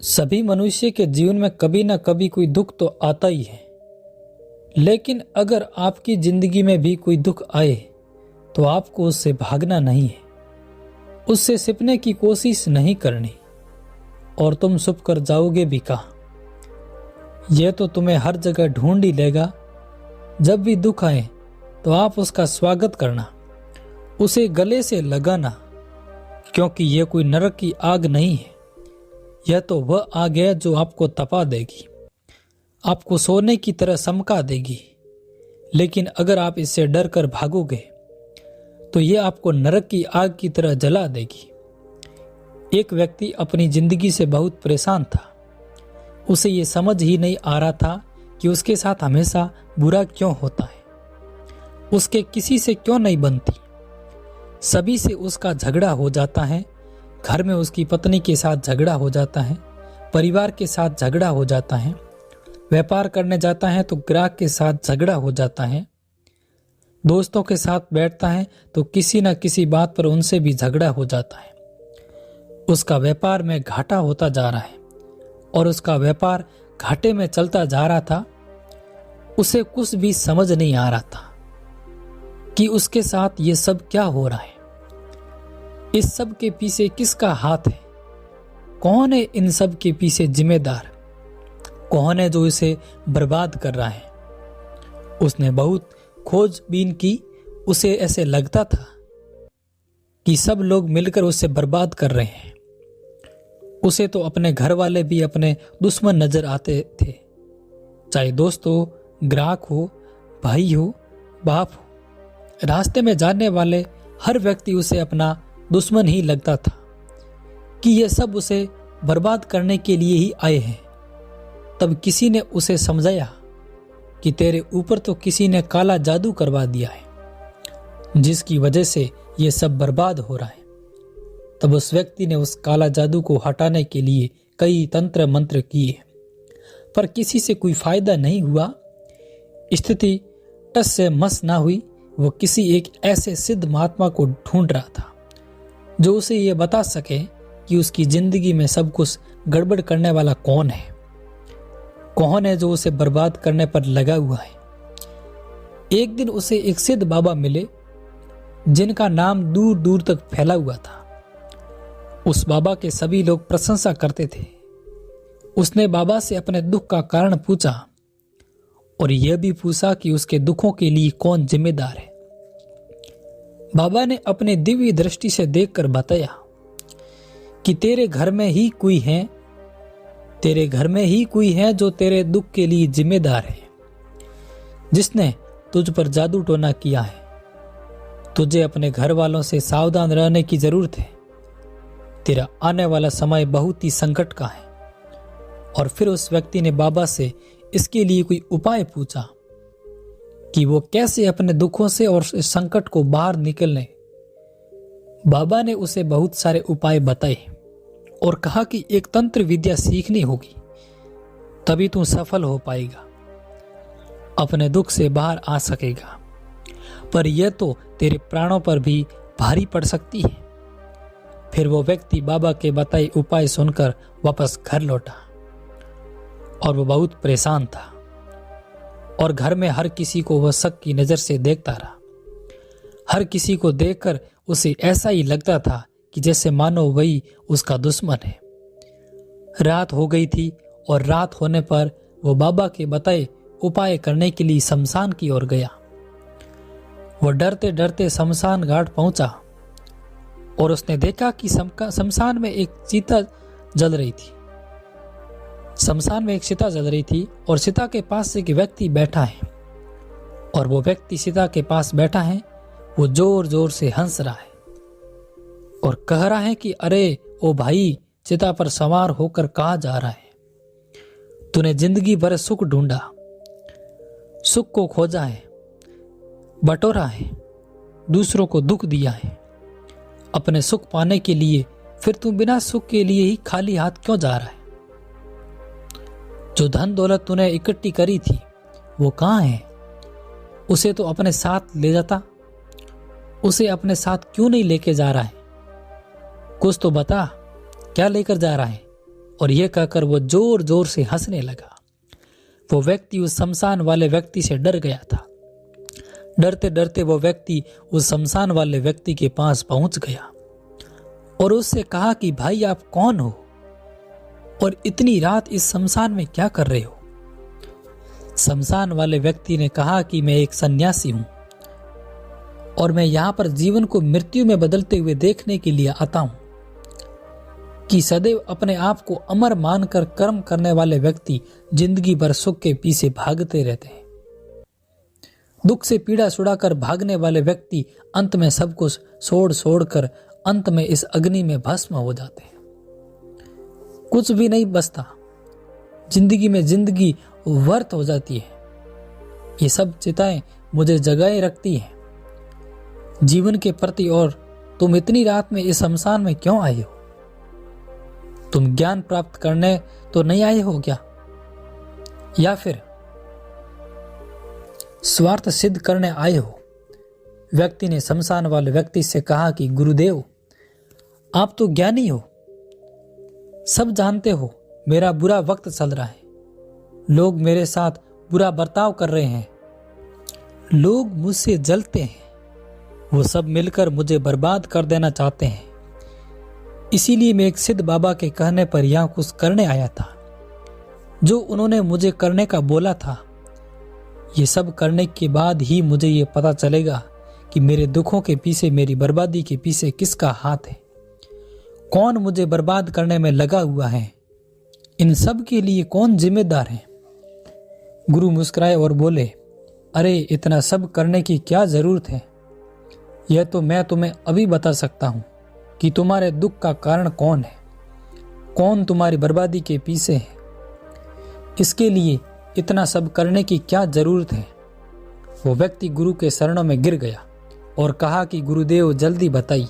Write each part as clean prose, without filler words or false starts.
सभी मनुष्य के जीवन में कभी ना कभी कोई दुख तो आता ही है। लेकिन अगर आपकी जिंदगी में भी कोई दुख आए तो आपको उससे भागना नहीं है, उससे छिपने की कोशिश नहीं करनी और तुम छुप कर जाओगे भी कहाँ। यह तो तुम्हें हर जगह ढूंढ ही लेगा। जब भी दुख आए तो आप उसका स्वागत करना, उसे गले से लगाना, क्योंकि यह कोई नरक की आग नहीं है। यह तो वह आग है जो आपको तपा देगी, आपको सोने की तरह समका देगी। लेकिन अगर आप इससे डर कर भागोगे तो यह आपको नरक की आग की तरह जला देगी। एक व्यक्ति अपनी जिंदगी से बहुत परेशान था। उसे ये समझ ही नहीं आ रहा था कि उसके साथ हमेशा बुरा क्यों होता है, उसके किसी से क्यों नहीं बनती। सभी से उसका झगड़ा हो जाता है। घर में उसकी पत्नी के साथ झगड़ा हो जाता है, परिवार के साथ झगड़ा हो जाता है, व्यापार करने जाता है तो ग्राहक के साथ झगड़ा हो जाता है, दोस्तों के साथ बैठता है तो किसी न किसी बात पर उनसे भी झगड़ा हो जाता है। उसका व्यापार में घाटा होता जा रहा है और उसका व्यापार घाटे में चलता जा रहा था। उसे कुछ भी समझ नहीं आ रहा था कि उसके साथ ये सब क्या हो रहा है। इस सब के पीछे किसका हाथ है? कौन है इन सब के पीछे जिम्मेदार? कौन है जो इसे बर्बाद कर रहा है? उसने बहुत खोजबीन की। उसे ऐसे लगता था कि सब लोग मिलकर उसे बर्बाद कर रहे हैं। उसे तो अपने घर वाले भी अपने दुश्मन नजर आते थे, चाहे दोस्त हो, ग्राहक हो, भाई हो, बाप हो। रास्ते में जाने वाले हर व्यक्ति उसे अपना दुश्मन ही लगता था कि ये सब उसे बर्बाद करने के लिए ही आए हैं। तब किसी ने उसे समझाया कि तेरे ऊपर तो किसी ने काला जादू करवा दिया है, जिसकी वजह से ये सब बर्बाद हो रहा है। तब उस व्यक्ति ने उस काला जादू को हटाने के लिए कई तंत्र मंत्र किए, पर किसी से कोई फायदा नहीं हुआ। स्थिति टस से मस ना हुई। वो किसी एक ऐसे सिद्ध महात्मा को ढूंढ रहा था जो उसे ये बता सके कि उसकी जिंदगी में सब कुछ गड़बड़ करने वाला कौन है, कौन है जो उसे बर्बाद करने पर लगा हुआ है। एक दिन उसे एक सिद्ध बाबा मिले जिनका नाम दूर दूर तक फैला हुआ था। उस बाबा के सभी लोग प्रशंसा करते थे। उसने बाबा से अपने दुख का कारण पूछा और यह भी पूछा कि उसके दुखों के लिए कौन जिम्मेदार है। बाबा ने अपने दिव्य दृष्टि से देखकर बताया कि तेरे घर में ही कोई है, तेरे घर में ही कोई है जो तेरे दुख के लिए जिम्मेदार है, जिसने तुझ पर जादू टोना किया है। तुझे अपने घर वालों से सावधान रहने की जरूरत है। तेरा आने वाला समय बहुत ही संकट का है। और फिर उस व्यक्ति ने बाबा से इसके लिए कोई उपाय पूछा कि वो कैसे अपने दुखों से और इस संकट को बाहर निकलने। बाबा ने उसे बहुत सारे उपाय बताए और कहा कि एक तंत्र विद्या सीखनी होगी, तभी तू सफल हो पाएगा, अपने दुख से बाहर आ सकेगा। पर यह तो तेरे प्राणों पर भी भारी पड़ सकती है। फिर वो व्यक्ति बाबा के बताए उपाय सुनकर वापस घर लौटा और वो बहुत परेशान था और घर में हर किसी को वह शक की नजर से देखता रहा। हर किसी को देखकर उसे ऐसा ही लगता था कि जैसे मानो वही उसका दुश्मन है। रात हो गई थी और रात होने पर वो बाबा के बताए उपाय करने के लिए शमशान की ओर गया। वो डरते डरते शमशान घाट पहुंचा और उसने देखा कि शमशान में एक चिता जल रही थी। शमशान में एक चिता जल रही थी और चिता के पास एक व्यक्ति बैठा है और वो व्यक्ति चिता के पास बैठा है। वो जोर जोर से हंस रहा है और कह रहा है कि अरे ओ भाई, चिता पर सवार होकर कहाँ जा रहा है? तूने जिंदगी भर सुख ढूंढा, सुख को खोजा है, बटोरा है, दूसरों को दुख दिया है अपने सुख पाने के लिए। फिर तू बिना सुख के लिए ही खाली हाथ क्यों जा रहा है? जो धन दौलत तूने इकट्ठी करी थी वो कहाँ है? उसे तो अपने साथ ले जाता। उसे अपने साथ क्यों नहीं लेके जा रहा है? कुछ तो बता, क्या लेकर जा रहा है? और यह कहकर वो जोर जोर से हंसने लगा। वो व्यक्ति उस शमशान वाले व्यक्ति से डर गया था। डरते डरते वो व्यक्ति उस शमशान वाले व्यक्ति के पास पहुंच गया और उससे कहा कि भाई आप कौन हो और इतनी रात इस शमशान में क्या कर रहे हो? शमशान वाले व्यक्ति ने कहा कि मैं एक सन्यासी हूं और मैं यहां पर जीवन को मृत्यु में बदलते हुए देखने के लिए आता हूं कि सदैव अपने आप को अमर मानकर कर्म करने वाले व्यक्ति जिंदगी भर सुख के पीछे भागते रहते हैं। दुख से पीड़ा छुड़ाकर भागने वाले व्यक्ति अंत में सब कुछ छोड़ कर अंत में इस अग्नि में भस्म हो जाते हैं। कुछ भी नहीं बचता, जिंदगी में जिंदगी व्यर्थ हो जाती है। ये सब चिताएं मुझे जगाए रखती हैं जीवन के प्रति। और तुम इतनी रात में इस शमशान में क्यों आए हो? तुम ज्ञान प्राप्त करने तो नहीं आए हो क्या, या फिर स्वार्थ सिद्ध करने आए हो? व्यक्ति ने शमशान वाले व्यक्ति से कहा कि गुरुदेव, आप तो ज्ञानी हो, सब जानते हो मेरा बुरा वक्त चल रहा है, लोग मेरे साथ बुरा बर्ताव कर रहे हैं, लोग मुझसे जलते हैं, वो सब मिलकर मुझे बर्बाद कर देना चाहते हैं। इसीलिए मैं एक सिद्ध बाबा के कहने पर यहां कुछ करने आया था, जो उन्होंने मुझे करने का बोला था। ये सब करने के बाद ही मुझे ये पता चलेगा कि मेरे दुखों के पीछे, मेरी बर्बादी के पीछे किसका हाथ है, कौन मुझे बर्बाद करने में लगा हुआ है, इन सब के लिए कौन जिम्मेदार है। गुरु मुस्कुराए और बोले, अरे इतना सब करने की क्या जरूरत है? यह तो मैं तुम्हें अभी बता सकता हूं कि तुम्हारे दुख का कारण कौन है, कौन तुम्हारी बर्बादी के पीछे है। इसके लिए इतना सब करने की क्या जरूरत है? वो व्यक्ति गुरु के शरणों में गिर गया और कहा कि गुरुदेव जल्दी बताइए,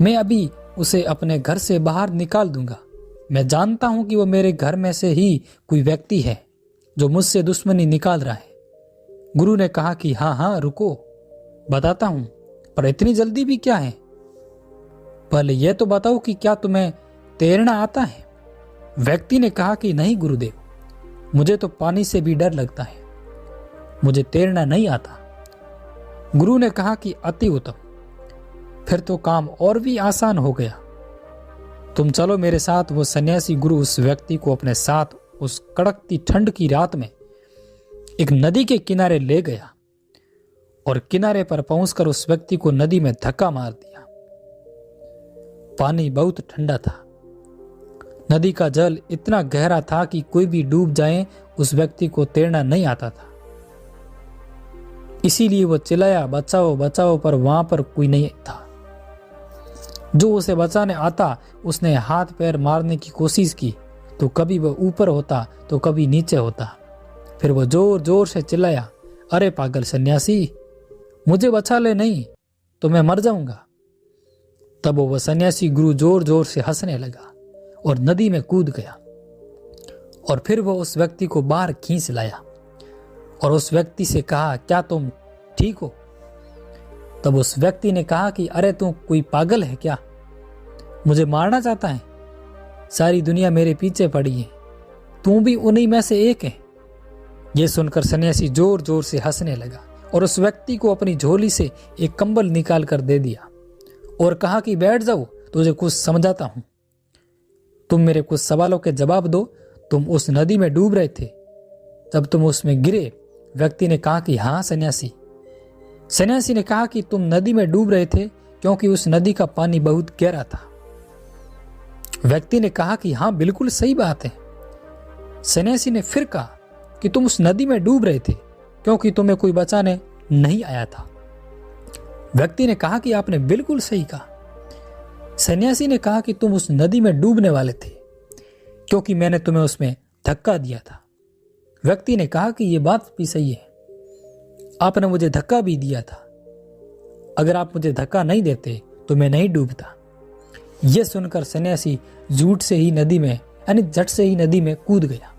मैं अभी उसे अपने घर से बाहर निकाल दूंगा। मैं जानता हूं कि वो मेरे घर में से ही कोई व्यक्ति है जो मुझसे दुश्मनी निकाल रहा है। गुरु ने कहा कि हाँ रुको, बताता हूं, पर इतनी जल्दी भी क्या है? पहले यह तो बताओ कि क्या तुम्हें तैरना आता है? व्यक्ति ने कहा कि नहीं गुरुदेव, मुझे तो पानी से भी डर लगता है, मुझे तैरना नहीं आता। गुरु ने कहा कि अति उत्तम, फिर तो काम और भी आसान हो गया। तुम चलो मेरे साथ। वो सन्यासी गुरु उस व्यक्ति को अपने साथ उस कड़कती ठंड की रात में एक नदी के किनारे ले गया और किनारे पर पहुंचकर उस व्यक्ति को नदी में धक्का मार दिया। पानी बहुत ठंडा था। नदी का जल इतना गहरा था कि कोई भी डूब जाए उस व्यक्ति को तैरना नहीं आता था। इसीलिए वो चिल्लाया, बचाओ बचाओ, पर वहां पर कोई नहीं था जो उसे बचाने आता। उसने हाथ पैर मारने की कोशिश की तो कभी वह ऊपर होता तो कभी नीचे होता। फिर वो जोर जोर से चिल्लाया, अरे पागल सन्यासी, मुझे बचा ले, नहीं तो मैं मर जाऊंगा। तब वो सन्यासी गुरु जोर जोर से हंसने लगा और नदी में कूद गया और फिर वो उस व्यक्ति को बाहर खींच लाया और उस व्यक्ति से कहा, क्या तुम ठीक हो? तब उस व्यक्ति ने कहा कि अरे तू कोई पागल है क्या, मुझे मारना चाहता है? सारी दुनिया मेरे पीछे पड़ी है, तू भी उन्हीं में से एक है। यह सुनकर सन्यासी जोर जोर से हंसने लगा और उस व्यक्ति को अपनी झोली से एक कंबल निकाल कर दे दिया और कहा कि बैठ जाओ, तुझे कुछ समझाता हूं। तुम मेरे कुछ सवालों के जवाब दो। तुम उस नदी में डूब रहे थे, जब तुम उसमें गिरे? व्यक्ति ने कहा कि हाँ सन्यासी। सन्यासी ने कहा कि तुम नदी में डूब रहे थे क्योंकि उस नदी का पानी बहुत गहरा था। व्यक्ति ने कहा कि हाँ बिल्कुल सही बात है। सन्यासी ने फिर कहा कि तुम उस नदी में डूब रहे थे क्योंकि तुम्हें कोई बचाने नहीं आया था। व्यक्ति ने कहा कि आपने बिल्कुल सही कहा। सन्यासी ने कहा कि तुम उस नदी में डूबने वाले थे क्योंकि मैंने तुम्हें उसमें धक्का दिया था। व्यक्ति ने कहा कि यह बात भी सही है, आपने मुझे धक्का भी दिया था। अगर आप मुझे धक्का नहीं देते तो मैं नहीं डूबता। यह सुनकर सन्यासी झूठ से ही नदी में यानी झट से ही नदी में कूद गया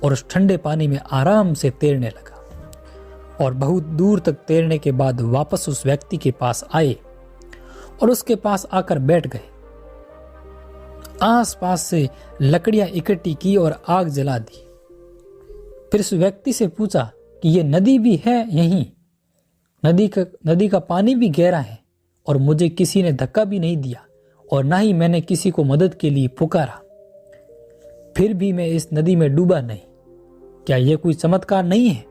और उस ठंडे पानी में आराम से तैरने लगा और बहुत दूर तक तैरने के बाद वापस उस व्यक्ति के पास आए और उसके पास आकर बैठ गए आसपास से लकड़ियां इकट्ठी की और आग जला दी। फिर उस व्यक्ति से पूछा कि ये नदी भी है यहीं? नदी का पानी भी गहरा है और मुझे किसी ने धक्का भी नहीं दिया और ना ही मैंने किसी को मदद के लिए पुकारा, फिर भी मैं इस नदी में डूबा नहीं। क्या यह कोई चमत्कार नहीं है?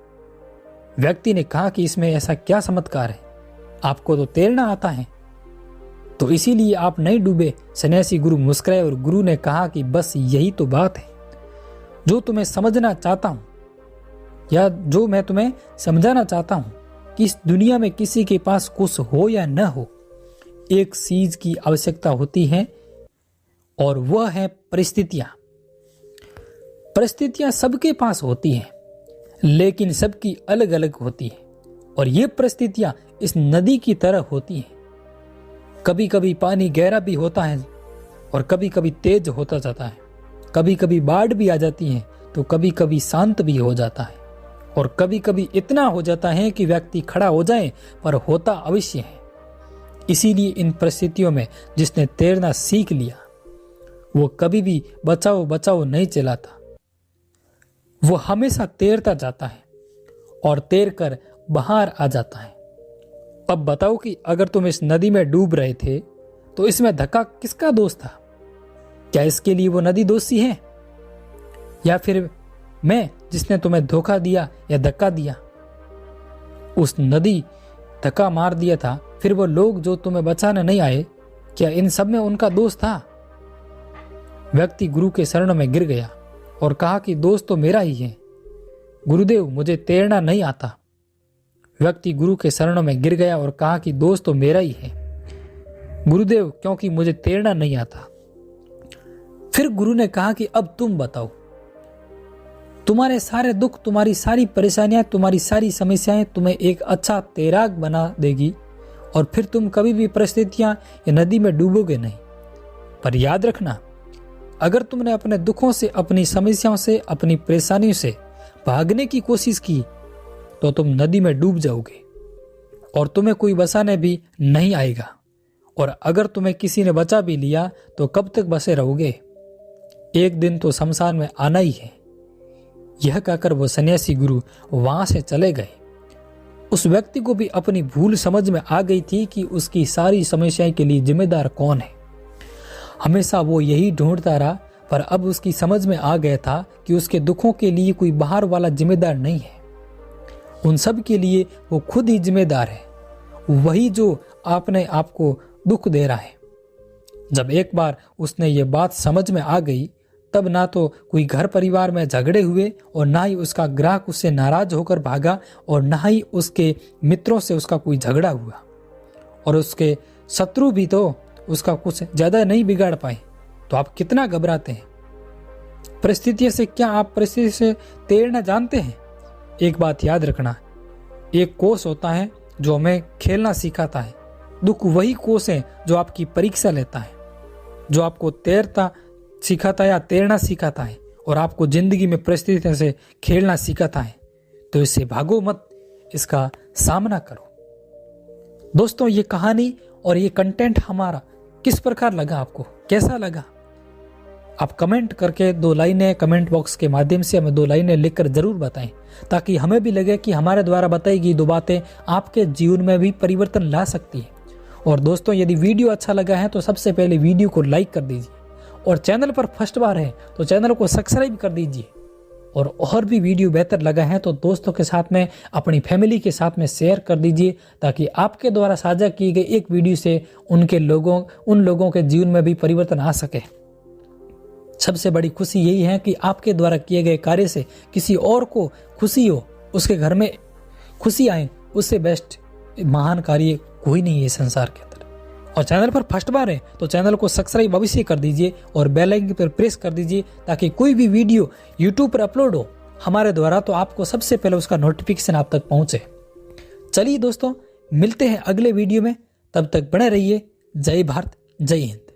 व्यक्ति ने कहा कि इसमें ऐसा क्या चमत्कार है, आपको तो तैरना आता है, तो इसीलिए आप नहीं डूबे। सन्यासी गुरु मुस्कुराए और गुरु ने कहा कि बस यही तो बात है जो तुम्हें समझना चाहता हूं, या जो मैं तुम्हें समझाना चाहता हूं कि इस दुनिया में किसी के पास कुछ हो या न हो, एक चीज की आवश्यकता होती है और वह है परिस्थितियां। परिस्थितियां सबके पास होती हैं, लेकिन सबकी अलग अलग होती है। और ये परिस्थितियां इस नदी की तरह होती हैं। कभी कभी पानी गहरा भी होता है और कभी कभी तेज होता जाता है। कभी कभी बाढ़ भी आ जाती है तो कभी कभी शांत भी हो जाता है, और कभी कभी इतना हो जाता है कि व्यक्ति खड़ा हो जाए, पर होता अवश्य है। इसीलिए इन परिस्थितियों में जिसने तैरना सीख लिया वो कभी भी बचाओ बचाओ नहीं चलाता, वो हमेशा तैरता जाता है और तैर कर बाहर आ जाता है। अब बताओ कि अगर तुम इस नदी में डूब रहे थे तो इसमें धक्का किसका दोष था? क्या इसके लिए वो नदी दोषी है, या फिर मैं जिसने तुम्हें धोखा दिया या धक्का दिया? उस नदी धक्का मार दिया था, फिर वो लोग जो तुम्हें बचाने नहीं आए, क्या इन सब में उनका दोष था? व्यक्ति गुरु के शरणों में गिर गया और कहा कि दोष तो मेरा ही है, गुरुदेव मुझे तैरना नहीं आता। व्यक्ति गुरु के शरणों में गिर गया और कहा कि दोष तो मेरा ही है, गुरुदेव, क्योंकि मुझे तैरना नहीं आता। फिर गुरु ने कहा कि अब तुम बताओ, तुम्हारे सारे दुख, तुम्हारी सारी परेशानियां, तुम्हारी सारी समस्याएं तुम्हें एक अच्छा तैराक बना देगी और फिर तुम कभी भी परिस्थितियां या नदी में डूबोगे नहीं। पर याद रखना, अगर तुमने अपने दुखों से, अपनी समस्याओं से, अपनी परेशानियों से भागने की कोशिश की तो तुम नदी में डूब जाओगे और तुम्हें कोई बचाने भी नहीं आएगा। और अगर तुम्हें किसी ने बचा भी लिया तो कब तक बसे रहोगे? एक दिन तो शमशान में आना ही है। यह कहकर वो सन्यासी गुरु वहां से चले गए। उस व्यक्ति को भी अपनी भूल समझ में आ गई थी कि उसकी सारी समस्याएं के लिए जिम्मेदार कौन है। हमेशा वो यही ढूंढता रहा, पर अब उसकी समझ में आ गया था कि उसके दुखों के लिए कोई बाहर वाला जिम्मेदार नहीं है। उन सब के लिए वो खुद ही जिम्मेदार है, वही जो आपने आपको दुख दे रहा है। जब एक बार उसने ये बात समझ में आ गई, तब ना तो कोई घर परिवार में झगड़े हुए और ना ही उसका ग्राहक उससे नाराज होकर भागा और ना ही उसके मित्रों से उसका कोई झगड़ा हुआ, और उसके शत्रु भी तो उसका कुछ ज्यादा नहीं बिगाड़ पाए। तो आप कितना घबराते हैं? परिस्थिति से क्या आप परिस्थिति से तैरना जानते हैं? एक बात याद रखना, एक कोच होता है जो हमें खेलना सिखाता है, दुख वही कोच है जो आपकी परीक्षा लेता है, जो आपको तैरता सिखाता है या तैरना सिखाता है और आपको जिंदगी में परिस्थितियों से खेलना सिखाता है। तो इससे भागो मत, इसका सामना करो। दोस्तों, ये कहानी और ये कंटेंट हमारा किस प्रकार लगा, आपको कैसा लगा? आप कमेंट करके 2 लाइनें कमेंट बॉक्स के माध्यम से हमें 2 लाइनें लिखकर जरूर बताएं, ताकि हमें भी लगे कि हमारे द्वारा बताई गई 2 बातें आपके जीवन में भी परिवर्तन ला सकती है। और दोस्तों, यदि वीडियो अच्छा लगा है तो सबसे पहले वीडियो को लाइक कर दीजिए, और चैनल पर फर्स्ट बार है तो चैनल को सब्सक्राइब कर दीजिए। और भी वीडियो बेहतर लगा है तो दोस्तों के साथ में, अपनी फैमिली के साथ में शेयर कर दीजिए, ताकि आपके द्वारा साझा की गई एक वीडियो से उन लोगों के जीवन में भी परिवर्तन आ सके। सबसे बड़ी खुशी यही है कि आपके द्वारा किए गए कार्य से किसी और को खुशी हो, उसके घर में खुशी आए, उससे बेस्ट महान कार्य कोई नहीं है संसार के अंदर। और चैनल पर फर्स्ट बार है तो चैनल को सब्सक्राइब अवश्य कर दीजिए और बेल आइकन पर प्रेस कर दीजिए, ताकि कोई भी वीडियो यूट्यूब पर अपलोड हो हमारे द्वारा तो आपको सबसे पहले उसका नोटिफिकेशन आप तक पहुंचे। चलिए दोस्तों, मिलते हैं अगले वीडियो में, तब तक बने रहिए। जय भारत, जय हिंद।